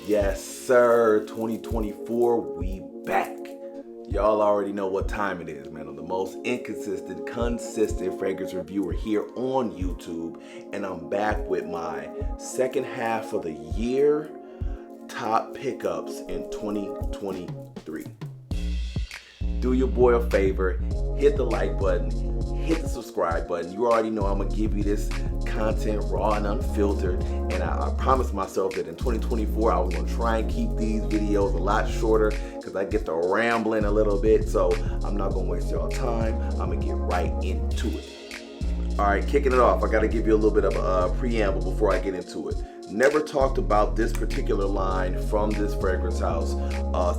Yes, sir. 2024, we back. Y'all already know what time it is, man. I'm the most inconsistent, consistent fragrance reviewer here on YouTube, and I'm back with my second half of the year top pickups in 2023. Do your boy a favor, hit the like button, hit the subscribe button. You already know I'm gonna give you this content raw and unfiltered, and I promised myself that in 2024 I was gonna try and keep these videos a lot shorter because I get to rambling a little bit, so I'm not gonna waste y'all time. I'm gonna get right into it. All right, kicking it off, I gotta give you a little bit of a preamble before I get into it. Never talked about this particular line from this fragrance house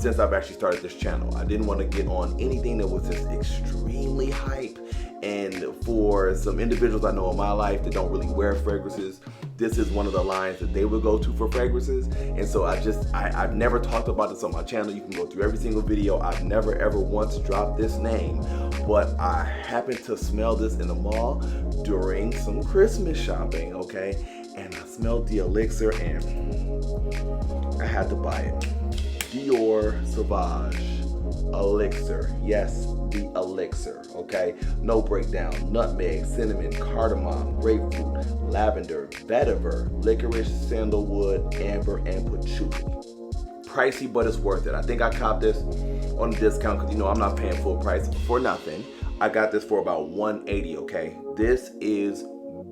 since I've actually started this channel. I didn't want to get on anything that was just extremely hype, and for some individuals I know in my life that don't really wear fragrances, this is one of the lines that they would go to for fragrances. And so I've never talked about this on my channel. You can go through every single video. I've never ever once dropped this name, but I happened to smell this in the mall during some Christmas shopping, okay? And I smelled the elixir and I had to buy it. Dior Sauvage elixir. Yes, the elixir, okay? No breakdown. Nutmeg, cinnamon, cardamom, grapefruit, lavender, vetiver, licorice, sandalwood, amber, and patchouli. Pricey, but it's worth it. I think I copped this on a discount because, you know, I'm not paying full price for nothing. I got this for about $180, okay? This is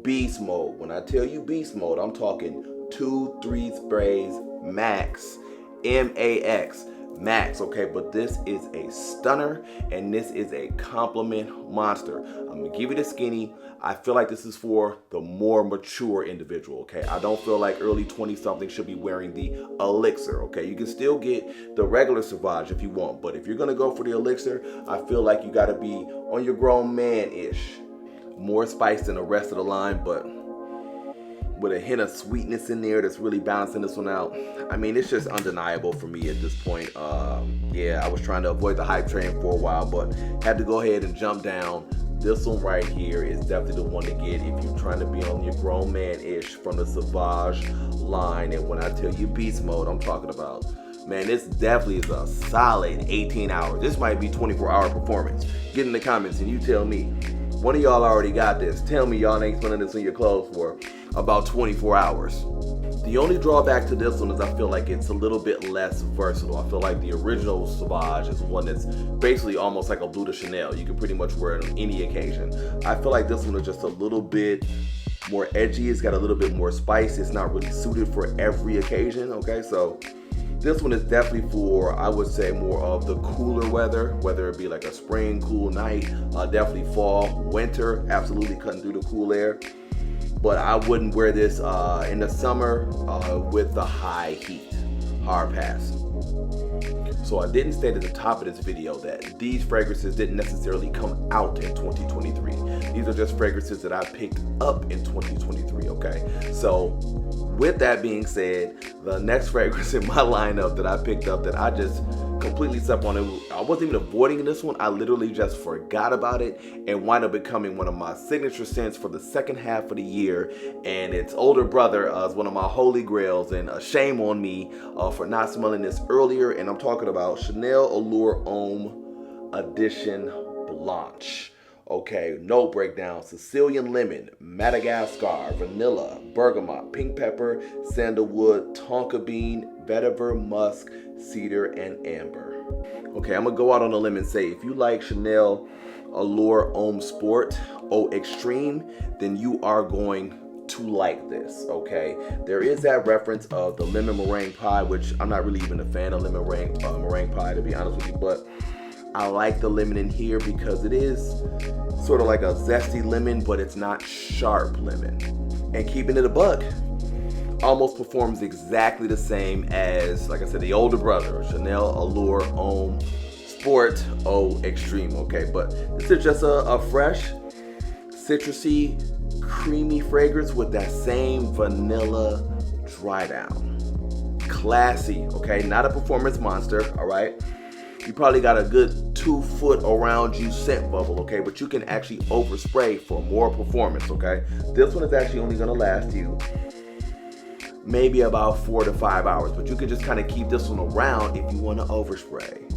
beast mode. When I tell you beast mode, I'm talking 2-3 sprays max, MAX max, okay? But this is a stunner and this is a compliment monster. I'm gonna give you the skinny. I feel like this is for the more mature individual, okay? I don't feel like early 20-something should be wearing the elixir, okay? You can still get the regular Sauvage if you want, but if you're gonna go for the elixir, I feel like you gotta be on your grown man-ish. More spice than the rest of the line, but with a hint of sweetness in there that's really balancing this one out. I mean, it's just undeniable for me at this point. Yeah, I was trying to avoid the hype train for a while, but had to go ahead and jump down. This one right here is definitely the one to get if you're trying to be on your grown man-ish from the Sauvage line. And when I tell you beast mode, I'm talking about, man, this definitely is a solid 18 hours. This might be 24-hour performance. Get in the comments and you tell me. One of y'all already got this. Tell me y'all ain't spending this on your clothes for about 24 hours. The only drawback to this one is I feel like it's a little bit less versatile. I feel like the original Sauvage is one that's basically almost like a Bleu de Chanel. You can pretty much wear it on any occasion. I feel like this one is just a little bit more edgy. It's got a little bit more spice. It's not really suited for every occasion, okay? So this one is definitely for, I would say, more of the cooler weather, whether it be like a spring cool night, definitely fall, winter, absolutely cutting through the cool air. But I wouldn't wear this in the summer with the high heat. Hard pass. So I didn't state at the top of this video that these fragrances didn't necessarily come out in 2023. These are just fragrances that I picked up in 2023, okay? So with that being said, the next fragrance in my lineup that I picked up that I just completely slept on, I wasn't even avoiding this one, I literally just forgot about it and wound up becoming one of my signature scents for the second half of the year. And its older brother is one of my holy grails, and shame on me for not smelling this earlier. And I'm talking about Chanel Allure Homme Edition Blanche. Okay, note breakdown: Sicilian lemon, Madagascar, vanilla, bergamot, pink pepper, sandalwood, tonka bean, vetiver, musk, cedar, and amber. Okay, I'm gonna go out on a limb and say if you like Chanel Allure Homme Sport Extreme, then you are going to like this, okay? There is that reference of the lemon meringue pie, which I'm not really even a fan of lemon meringue pie, to be honest with you, but I like the lemon in here because it is sort of like a zesty lemon, but it's not sharp lemon. And keeping it a buck, almost performs exactly the same as, like I said, the older brother, Chanel Allure Homme Sport Extreme, okay? But this is just a fresh, citrusy, creamy fragrance with that same vanilla dry down. Classy, okay? Not a performance monster, all right? You probably got a good 2 foot around you scent bubble, okay? But you can actually overspray for more performance, okay? This one is actually only gonna last you maybe about 4 to 5 hours, but you can just kind of keep this one around if you want to overspray.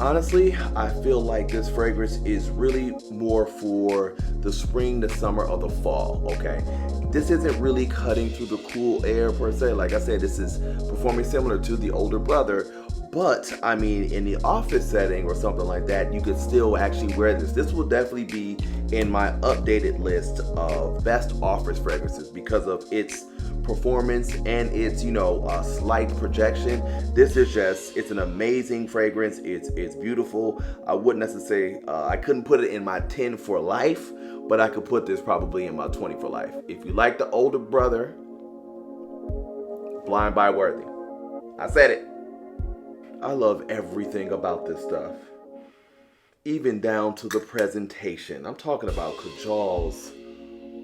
Honestly, I feel like this fragrance is really more for the spring, the summer, or the fall, okay? This isn't really cutting through the cool air per se. Like I said, this is performing similar to the older brother, but I mean, in the office setting or something like that, you could still actually wear this. This will definitely be in my updated list of best office fragrances because of its performance and its, you know, slight projection. This is just, it's an amazing fragrance. It's beautiful. I wouldn't necessarily, I couldn't put it in my 10 for life, but I could put this probably in my 20 for life. If you like the older brother, blind buy worthy. I said it. I love everything about this stuff, even down to the presentation. I'm talking about Kajal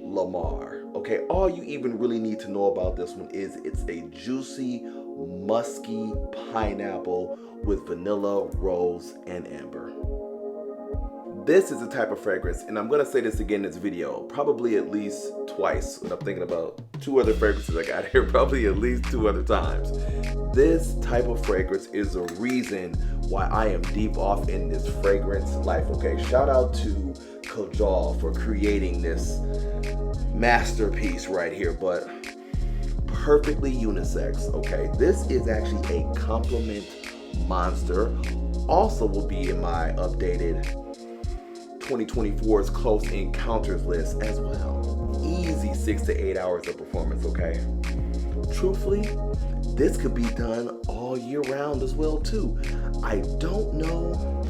Lamar. Okay, all you even really need to know about this one is it's a juicy, musky pineapple with vanilla, rose, and amber. This is the type of fragrance, and I'm gonna say this again in this video, probably at least twice, and I'm thinking about 2 other fragrances I got here, probably at least 2 other times. This type of fragrance is the reason why I am deep off in this fragrance life, okay? Shout out to Kajal for creating this masterpiece right here, but perfectly unisex, okay? This is actually a compliment monster. Also will be in my updated 2024's Close Encounters list as well. Easy 6 to 8 hours of performance, okay? Truthfully, this could be done all year round as well too. I don't know.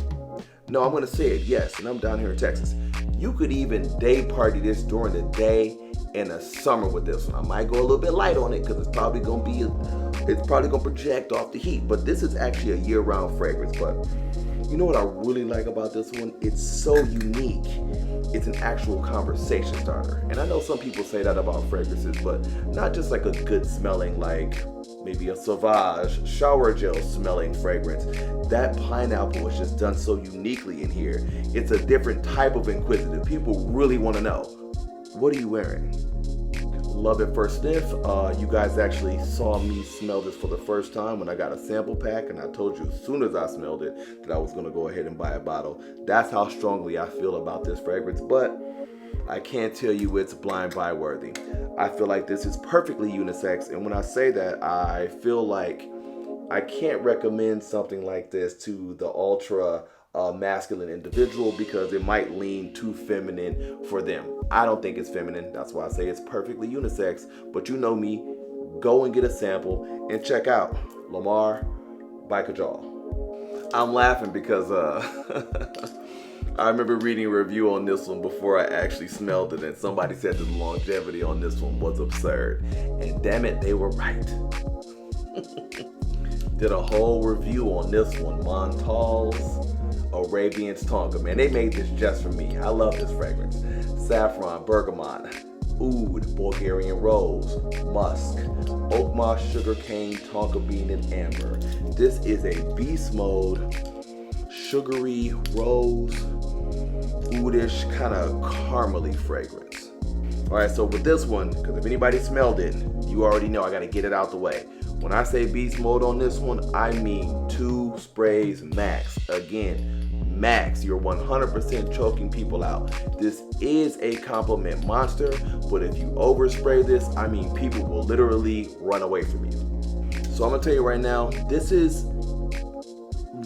No, I'm gonna say it, yes, and I'm down here in Texas. You could even day party this during the day in the summer with this one. I might go a little bit light on it because it's probably gonna project off the heat, but this is actually a year-round fragrance. But you know what I really like about this one? It's so unique. It's an actual conversation starter. And I know some people say that about fragrances, but not just like a good smelling, like maybe a Sauvage shower gel smelling fragrance. That pineapple is just done so uniquely in here. It's a different type of inquisitive. People really want to know, what are you wearing? Love at first sniff. You guys actually saw me smell this for the first time when I got a sample pack, and I told you as soon as I smelled it that I was gonna go ahead and buy a bottle. That's how strongly I feel about this fragrance, but I can't tell you it's blind buy worthy. I feel like this is perfectly unisex, and when I say that, I feel like I can't recommend something like this to the ultra masculine individual because it might lean too feminine for them. I don't think it's feminine. That's why I say it's perfectly unisex. But you know me, go and get a sample and check out Lamar by Kajal. I'm laughing because I remember reading a review on this one before I actually smelled it, and somebody said the longevity on this one was absurd. And damn it, they were right. Did a whole review on this one, Montale's Arabians Tonka. Man, they made this just for me. I love this fragrance. Saffron, bergamot, oud, Bulgarian rose, musk, oak moss, sugarcane, tonka bean, and amber. This is a beast mode, sugary, rose, oudish, kind of caramely fragrance. All right, so with this one, because if anybody smelled it, you already know I got to get it out the way. When I say beast mode on this one, I mean 2 sprays max. Again, max. You're 100% choking people out. This is a compliment monster, but if you overspray this, I mean people will literally run away from you. So I'm gonna tell you right now, this is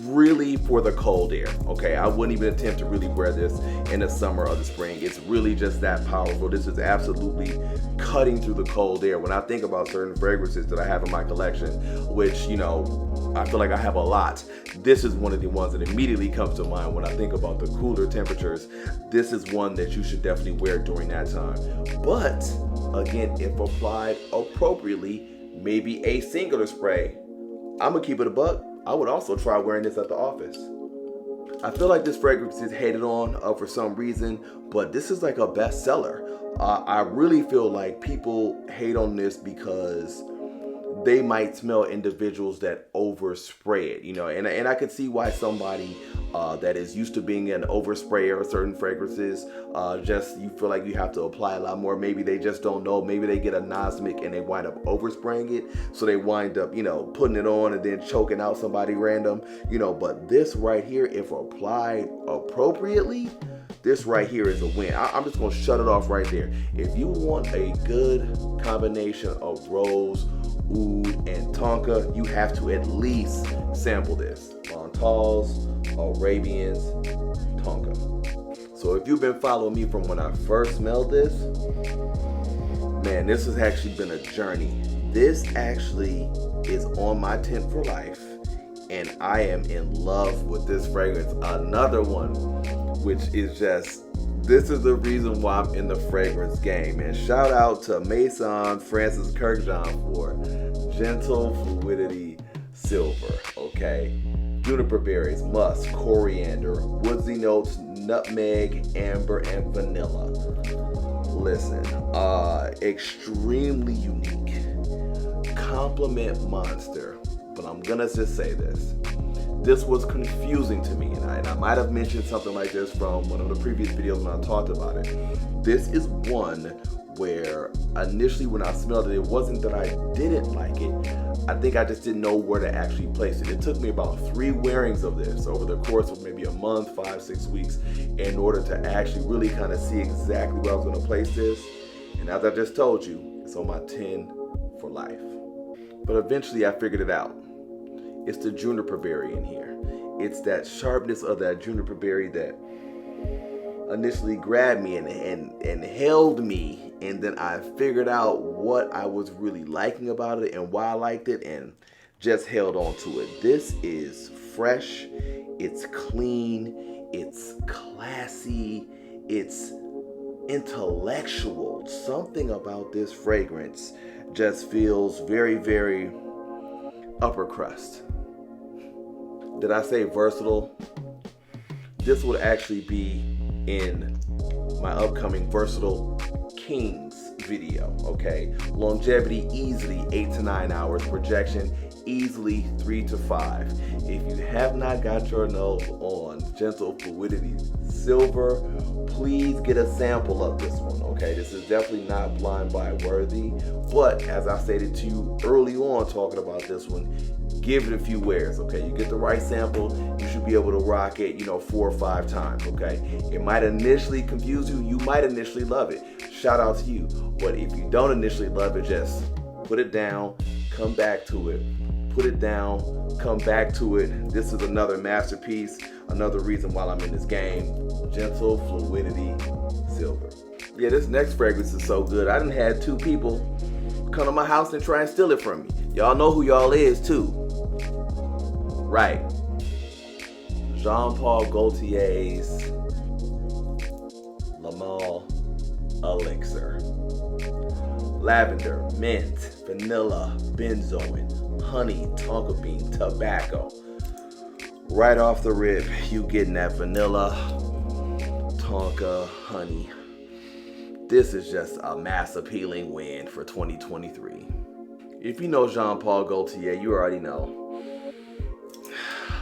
really for the cold air, okay? I wouldn't even attempt to really wear this in the summer or the spring. It's really just that powerful. This is absolutely cutting through the cold air. When I think about certain fragrances that I have in my collection, which, you know, I feel like I have a lot, this is one of the ones that immediately comes to mind when I think about the cooler temperatures. This is one that you should definitely wear during that time. But again, if applied appropriately, maybe a singular spray, I'm gonna keep it a buck. I would also try wearing this at the office. I feel like this fragrance is hated on for some reason, but this is like a bestseller. I really feel like people hate on this because they might smell individuals that overspray it, you know, and I could see why somebody that is used to being an oversprayer of certain fragrances, just you feel like you have to apply a lot more. Maybe they just don't know. Maybe they get a nosmic and they wind up overspraying it, so they wind up, you know, putting it on and then choking out somebody random, you know. But this right here, if applied appropriately, this right here is a win. I'm just gonna shut it off right there. If you want a good combination of rose, oud, and tonka, you have to at least sample this. Montales, Arabians, tonka. So if you've been following me from when I first smelled this, man, this has actually been a journey. This actually is on my tint for life, and I am in love with this fragrance. Another one, which is just, this is the reason why I'm in the fragrance game. And shout out to Mason Francis Kirkjohn for Gentle Fluidity Silver, okay? Juniper berries, musk, coriander, woodsy notes, nutmeg, amber, and vanilla. Listen, extremely unique. Compliment monster, but I'm gonna just say this. This was confusing to me, and I might have mentioned something like this from one of the previous videos when I talked about it. This is one where initially when I smelled it, it wasn't that I didn't like it. I think I just didn't know where to actually place it. It took me about 3 wearings of this over the course of maybe a month, 5-6 weeks, in order to actually really kind of see exactly where I was going to place this. And as I just told you, it's on my 10 for life. But eventually I figured it out. It's the juniper berry in here. It's that sharpness of that juniper berry that initially grabbed me and held me, and then I figured out what I was really liking about it and why I liked it, and just held on to it. This is fresh, it's clean, it's classy, it's intellectual. Something about this fragrance just feels very, very upper crust. Did I say versatile? This would actually be in my upcoming Versatile Kings video, okay? Longevity, easily 8 to 9 hours. Projection, easily 3 to 5. If you have not got your nose on Gentle Fluidity Silver, please get a sample of this one, okay? This is definitely not blind buy worthy, but as I stated to you early on talking about this one, give it a few wears, okay? You get the right sample, you should be able to rock it, 4 or 5 times, okay? It might initially confuse you, you might initially love it. Shout out to you. But if you don't initially love it, just put it down, come back to it. Put it down, come back to it. This is another masterpiece, another reason why I'm in this game. Gentle Fluidity Silver. Yeah, this next fragrance is so good. I done had 2 people come to my house and try and steal it from me. Y'all know who y'all is too. Right. Jean Paul Gaultier's Le Male Elixir. Lavender, mint, vanilla, benzoin, honey, tonka bean, tobacco. Right off the rip, you getting that vanilla, tonka, honey. This is just a mass appealing win for 2023. If you know Jean Paul Gaultier, you already know.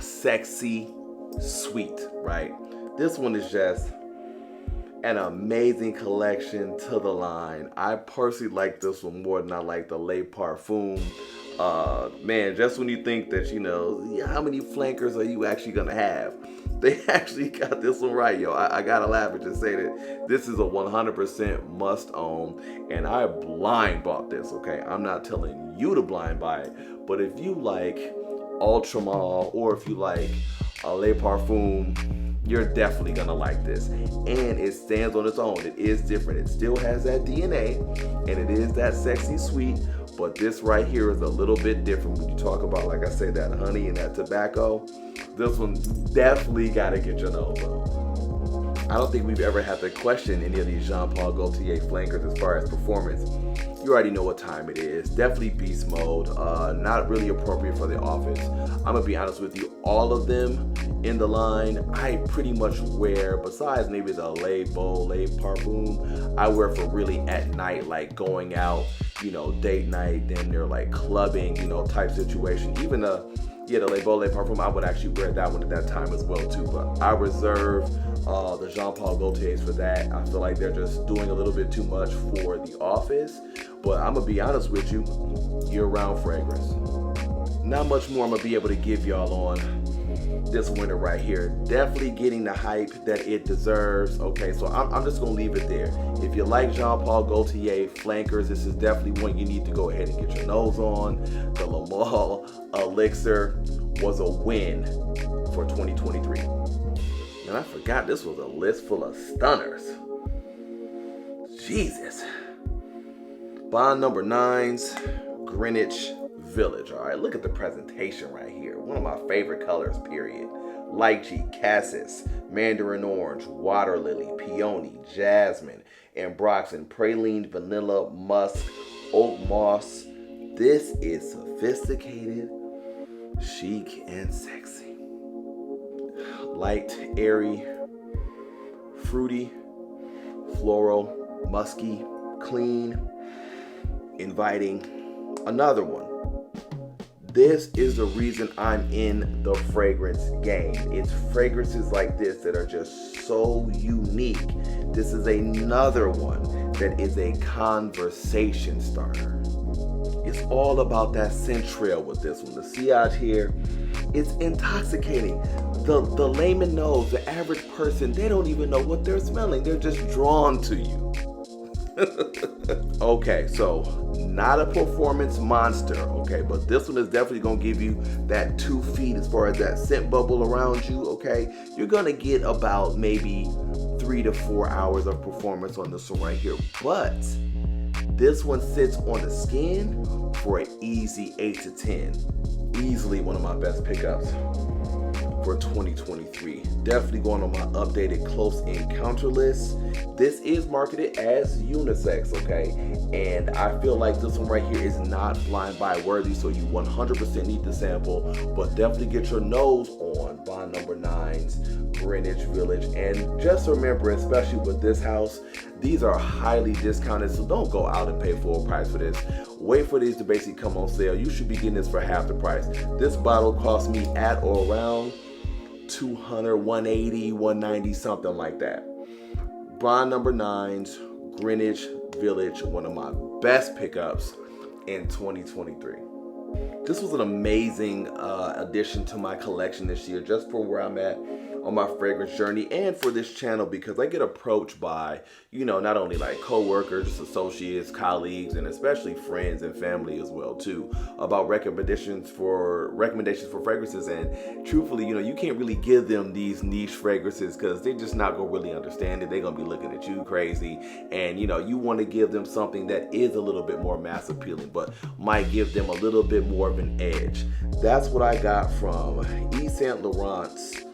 Sexy, sweet, right? This one is just an amazing collection to the line. I personally like this one more than I like the Les Parfums. Man, just when you think that, how many flankers are you actually gonna have? They actually got this one right, yo. I gotta laugh and just say that this is a 100% must own, and I blind bought this, okay? I'm not telling you to blind buy it, but if you like Ultramar or if you like Les Parfums, you're definitely gonna like this. And it stands on its own. It is different. It still has that DNA, and it is that sexy sweet, but this right here is a little bit different when you talk about, like I said, that honey and that tobacco. This one definitely gotta get your nose on. I don't think we've ever had to question any of these Jean Paul Gaultier flankers as far as performance. You already know what time it is. Definitely beast mode. Not really appropriate for the office. I'm gonna be honest with you, all of them in the line, I pretty much wear, besides maybe the Les Parfums, I wear for really at night, like going out, you know, date night, then they're like clubbing, you know, type situation. Even the Le Male Parfum, I would actually wear that one at that time as well too. But I reserve the Jean Paul Gaultiers for that. I feel like they're just doing a little bit too much for the office. But I'm gonna be honest with you, year-round fragrance. Not much more I'm gonna be able to give y'all on this winter right here. Definitely getting the hype that it deserves. Okay, so I'm just gonna leave it there. If you like Jean Paul Gaultier flankers, this is definitely one you need to go ahead and get your nose on. The Le Male Elixir was a win for 2023. And I forgot this was a list full of stunners. Jesus. Bond number 9's Greenwich Village. All right, look at the presentation right here. One of my favorite colors, period. Lychee, cassis, mandarin orange, water lily, peony, jasmine, ambroxan, praline, vanilla, musk, oak moss. This is sophisticated, chic, and sexy. Light, airy, fruity, floral, musky, clean, inviting. Another one. This is the reason I'm in the fragrance game. It's fragrances like this that are just so unique. This is another one that is a conversation starter. It's all about that scent trail with this one. The sillage here, it's intoxicating. The layman knows, the average person, they don't even know what they're smelling. They're just drawn to you. Okay, so not a performance monster, okay, but this one is definitely gonna give you that 2 feet as far as that scent bubble around you, okay? You're gonna get about maybe 3 to 4 hours of performance on this one right here, but this one sits on the skin for an easy 8 to 10. Easily one of my best pickups for 2023. Definitely going on my updated close encounter list. This is marketed as unisex, okay? And I feel like this one right here is not blind buy worthy, so you 100% need to sample, but definitely get your nose on Bond number 9's Greenwich Village. And just remember, especially with this house, these are highly discounted, so don't go out and pay full price for this. Wait for these to basically come on sale. You should be getting this for half the price. This bottle cost me at or around $200, $180, $190, something like that. Bond number 9's Greenwich Village, one of my best pickups in 2023. This was an amazing addition to my collection this year, just for where I'm at on my fragrance journey and for this channel, because I get approached by, you know, not only like co-workers, associates, colleagues, and especially friends and family as well too, about recommendations for fragrances. And truthfully, you know, you can't really give them these niche fragrances because they're just not gonna really understand it. They're gonna be looking at you crazy, and you know, you want to give them something that is a little bit more mass appealing, but might give them a little bit more of an edge. That's what I got from Yves Saint Laurent's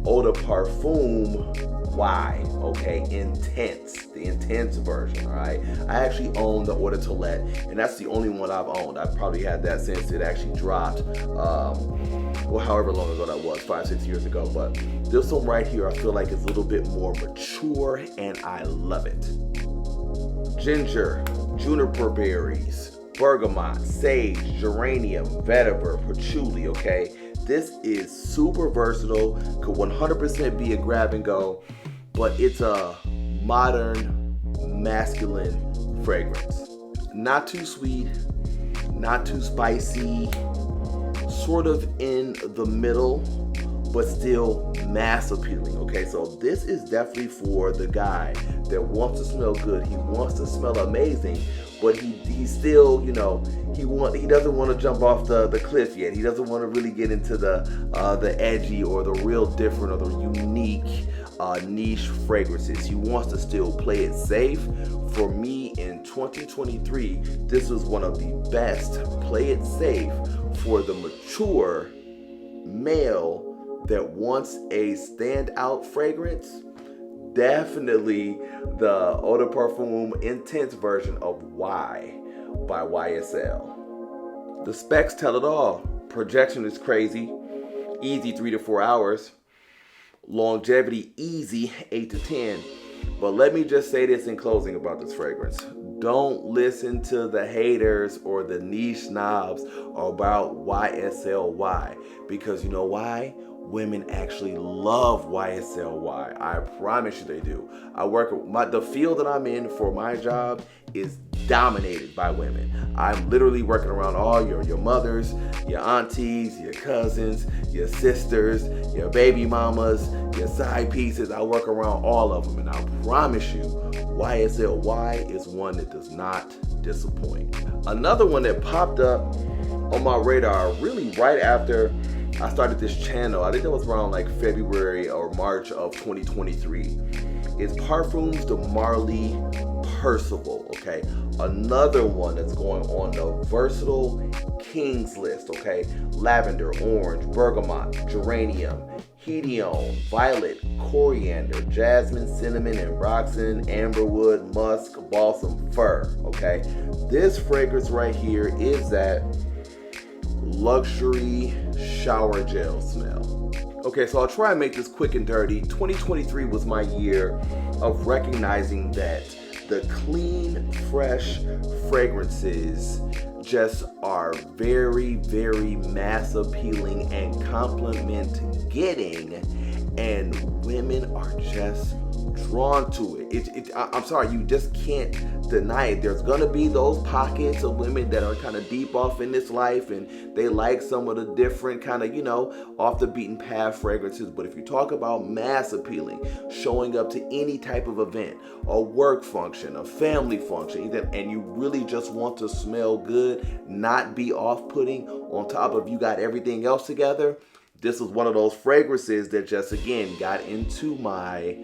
Eau de Parfum Y, okay, Intense, the Intense version, all right? I actually own the Eau de Toilette, and that's the only one I've owned. I've probably had that since it actually dropped, well, however long ago that was, 5-6 years ago. But this one right here, I feel like is a little bit more mature, and I love it. Ginger, juniper berries, bergamot, sage, geranium, vetiver, patchouli, okay? This is super versatile, could 100% be a grab and go, but it's a modern, masculine fragrance. Not too sweet, not too spicy, sort of in the middle, but still mass appealing, okay? So this is definitely for the guy that wants to smell good, he wants to smell amazing, but he still, you know, he doesn't want to jump off the cliff yet. He doesn't want to really get into the edgy or the real different or the unique niche fragrances. He wants to still play it safe. For me in 2023, this was one of the best play it safe for the mature male that wants a standout fragrance. Definitely the Eau de Parfum Intense version of Y by YSL. The specs tell it all. Projection is crazy, easy 3 to 4 hours. Longevity easy 8 to 10. But let me just say this in closing about this fragrance. Don't listen to the haters or the niche snobs about YSL Y, because you know why? Women actually love YSL Y. I promise you they do. The field that I'm in for my job is dominated by women. I'm literally working around all your mothers, your aunties, your cousins, your sisters, your baby mamas, your side pieces. I work around all of them, and I promise you, YSL Y is one that does not disappoint. Another one that popped up on my radar really right after I started this channel, I think it was around like February or March of 2023, is Parfums de Marly Percival, okay? Another one that's going on the Versatile Kings list, okay? Lavender, orange, bergamot, geranium, hedione, violet, coriander, jasmine, cinnamon, ambroxan, amberwood, musk, balsam, fir, okay? This fragrance right here is that luxury shower gel smell. Okay, so I'll try and make this quick and dirty. 2023 was my year of recognizing that the clean, fresh fragrances just are very, very mass appealing and compliment getting, and women are just drawn to it. I'm sorry, you just can't deny it. There's gonna be those pockets of women that are kind of deep off in this life and they like some of the different kind of, off the beaten path fragrances. But if you talk about mass appealing, showing up to any type of event, a work function, a family function, and you really just want to smell good, not be off-putting on top of you got everything else together, this is one of those fragrances that just, again, got into my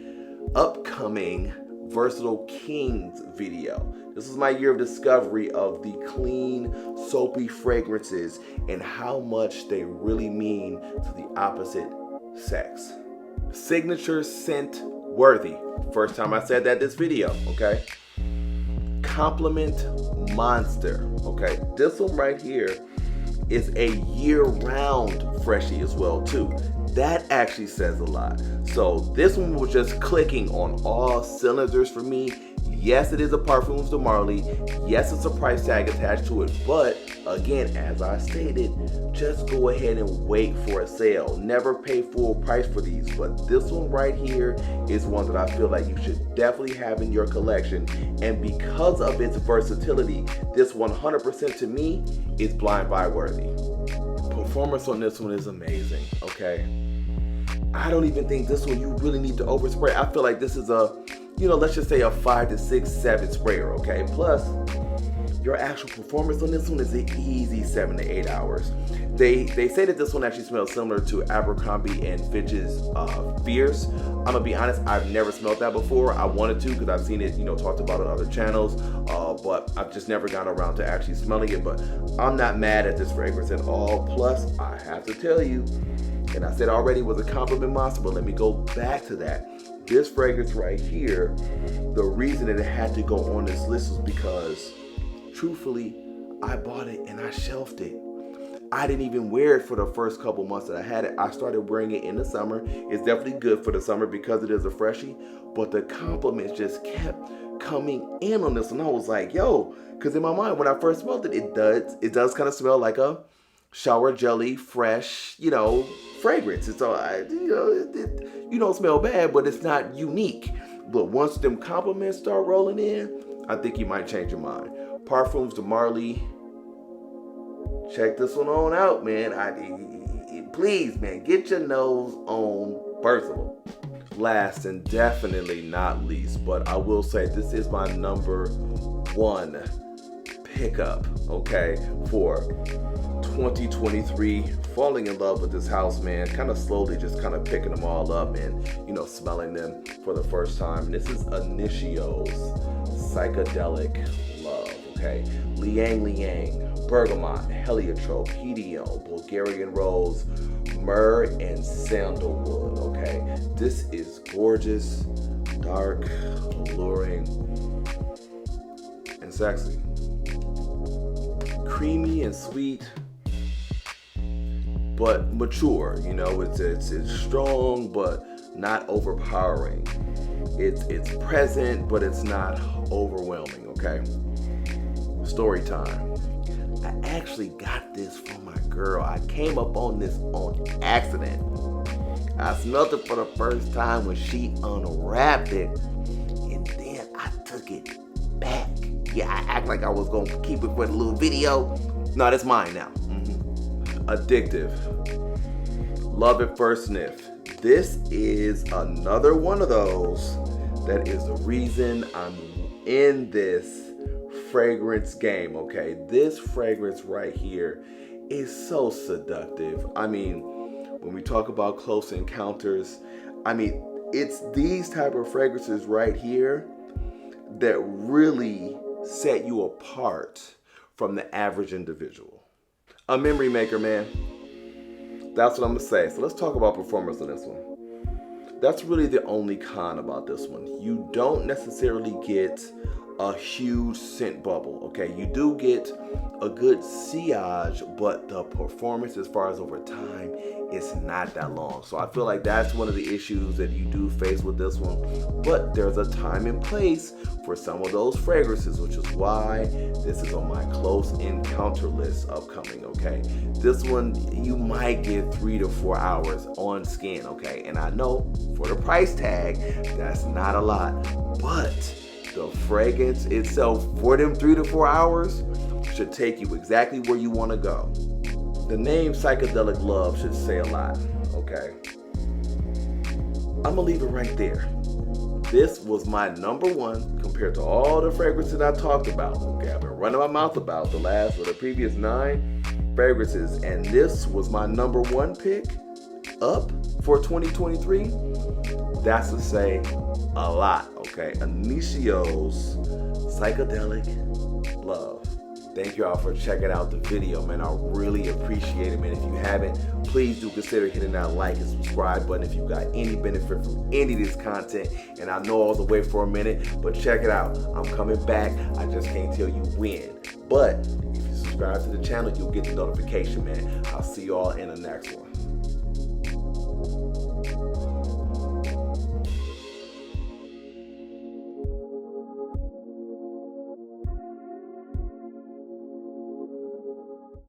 upcoming Versatile Kings video. This is my year of discovery of the clean, soapy fragrances and how much they really mean to the opposite sex. Signature scent worthy. First time I said that this video, okay? Compliment monster, okay? This one right here is a year-round freshie as well too. That actually says a lot. So this one was just clicking on all cylinders for me. Yes, it is a Parfums de Marly. Yes, it's a price tag attached to it. But again, as I stated, just go ahead and wait for a sale. Never pay full price for these. But this one right here is one that I feel like you should definitely have in your collection. And because of its versatility, this 100% to me is blind buy worthy. Performance on this one is amazing, okay? I don't even think this one you really need to overspray. I feel like this is a, let's just say a 5 to 6, 7 sprayer, okay? Plus, your actual performance on this one is an easy 7 to 8 hours. They say that this one actually smells similar to Abercrombie and Fitch's Fierce. I'm gonna be honest, I've never smelled that before. I wanted to because I've seen it, talked about on other channels, but I've just never gotten around to actually smelling it. But I'm not mad at this fragrance at all. Plus, I have to tell you, and I said already it was a compliment monster, but let me go back to that. This fragrance right here, the reason that it had to go on this list was because, truthfully, I bought it and I shelved it. I didn't even wear it for the first couple months that I had it. I started wearing it in the summer. It's definitely good for the summer because it is a freshie, but the compliments just kept coming in on this, and I was like, yo, because in my mind, when I first smelled it, it does kind of smell like a shower jelly, fresh, fragrance. And so, you don't smell bad, but it's not unique. But once them compliments start rolling in, I think you might change your mind. Parfums de Marly. Check this one on out, man. Please, man, get your nose on Percival. Last and definitely not least, but I will say this is my number one pickup, okay, for 2023. Falling in love with this house, man. Kind of slowly just kind of picking them all up and, smelling them for the first time. And this is Initio's Psychedelic Love, okay? Liang Liang, bergamot, heliotrope, hedione, Bulgarian rose, myrrh, and sandalwood, okay? This is gorgeous, dark, alluring, and sexy. Creamy and sweet, but mature, it's strong, but not overpowering. It's present, but it's not overwhelming, okay? Story time. I actually got this from my girl. I came up on this on accident. I smelled it for the first time when she unwrapped it, and then I took it back. Yeah, I act like I was gonna keep it for the little video. No, that's mine now. Addictive. Love at first sniff. This is another one of those that is the reason I'm in this fragrance game, okay? This fragrance right here is so seductive. I mean, when we talk about close encounters, I mean, it's these type of fragrances right here that really set you apart from the average individual. A memory maker, man. That's what I'm gonna say. So let's talk about performance on this one. That's really the only con about this one. You don't necessarily get a huge scent bubble, okay? You do get a good sillage, but the performance as far as over time, it's not that long. So I feel like that's one of the issues that you do face with this one. But there's a time and place for some of those fragrances, which is why this is on my close encounter list upcoming, okay? This one, you might get 3 to 4 hours on skin, okay? And I know for the price tag, that's not a lot, but the fragrance itself for them 3 to 4 hours should take you exactly where you want to go. The name Psychedelic Love should say a lot, okay? I'm gonna leave it right there. This was my number one compared to all the fragrances I talked about, okay? I've been running my mouth about the previous 9 fragrances, and this was my number one pick up for 2023. That's to say a lot, okay? Initio's Psychedelic Love. Thank you all for checking out the video, man. I really appreciate it, man. If you haven't, please do consider hitting that like and subscribe button if you got any benefit from any of this content. And I know I was away for a minute, but check it out. I'm coming back. I just can't tell you when. But if you subscribe to the channel, you'll get the notification, man. I'll see you all in the next one.